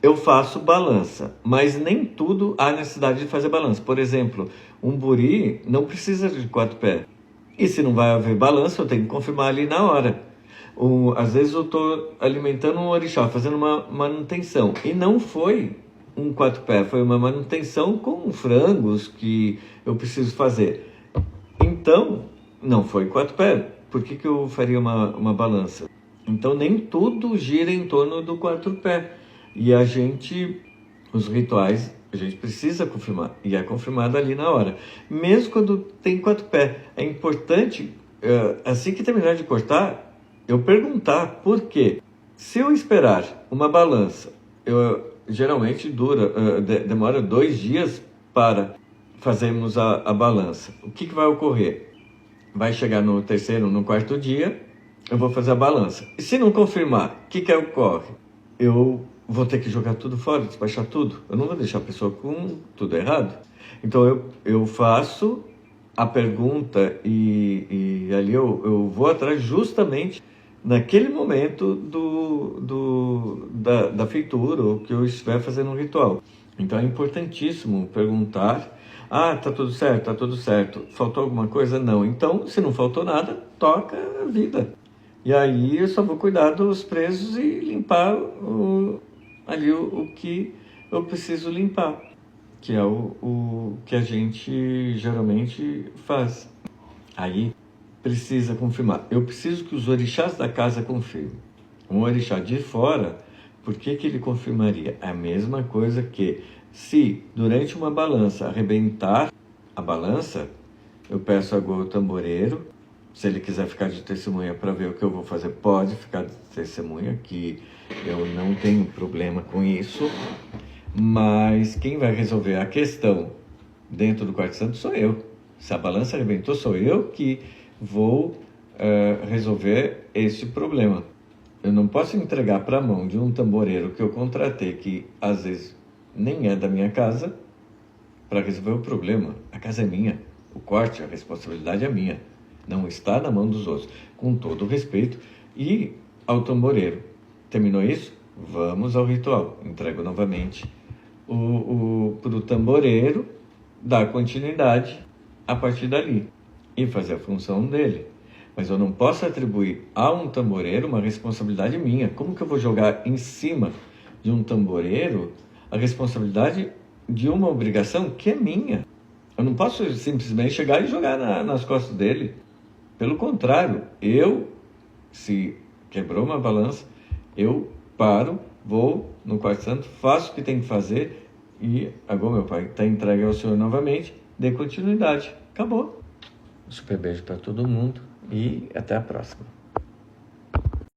eu faço balança, mas nem tudo há necessidade de fazer balança. Por exemplo, um buri não precisa de 4 pés. E se não vai haver balança, eu tenho que confirmar ali na hora. Às vezes eu estou alimentando um orixá, fazendo uma manutenção. E não foi um 4 pés, foi uma manutenção com frangos que eu preciso fazer. Então, não foi 4 pés. Por que eu faria uma balança? Então, nem tudo gira em torno do 4 pés. E os rituais, a gente precisa confirmar. E é confirmado ali na hora. Mesmo quando tem 4 pés. É importante, assim que terminar de cortar, eu perguntar por quê. Se eu esperar uma balança, geralmente demora 2 dias para fazermos a balança. O que vai ocorrer? Vai chegar no terceiro, no quarto dia, eu vou fazer a balança. E se não confirmar, o que ocorre? Eu vou ter que jogar tudo fora, despachar tudo. Eu não vou deixar a pessoa com tudo errado. Então eu faço a pergunta e ali eu vou atrás justamente naquele momento da feitura, ou que eu estiver fazendo um ritual. Então é importantíssimo perguntar: ah, tá tudo certo, faltou alguma coisa? Não. Então, se não faltou nada, toca a vida. E aí eu só vou cuidar dos presos e limpar ali o que eu preciso limpar, que é o que a gente geralmente faz. Aí precisa confirmar. Eu preciso que os orixás da casa confirmem. Um orixá de fora, por que ele confirmaria? É a mesma coisa que, se durante uma balança arrebentar a balança, eu peço agora o tamboreiro, se ele quiser ficar de testemunha para ver o que eu vou fazer, pode ficar de testemunha, que eu não tenho problema com isso, mas quem vai resolver a questão dentro do quarto santo sou eu. Se a balança arrebentou, sou eu que vou resolver esse problema. Eu não posso entregar para a mão de um tamboreiro que eu contratei, que às vezes nem é da minha casa, para resolver o problema. A casa é minha, o corte, a responsabilidade é minha, não está na mão dos outros. Com todo o respeito. E ao tamboreiro, terminou isso? Vamos ao ritual. Entrego novamente para o tamboreiro dar continuidade a partir dali e fazer a função dele. Mas eu não posso atribuir a um tamboreiro uma responsabilidade minha. Como que eu vou jogar em cima de um tamboreiro a responsabilidade de uma obrigação que é minha? Eu não posso simplesmente chegar e jogar nas costas dele. Pelo contrário, se quebrou uma balança, eu paro, vou no quarto santo, faço o que tem que fazer e agora meu pai está entregue ao Senhor novamente, dê continuidade. Acabou. Um super beijo para todo mundo e até a próxima.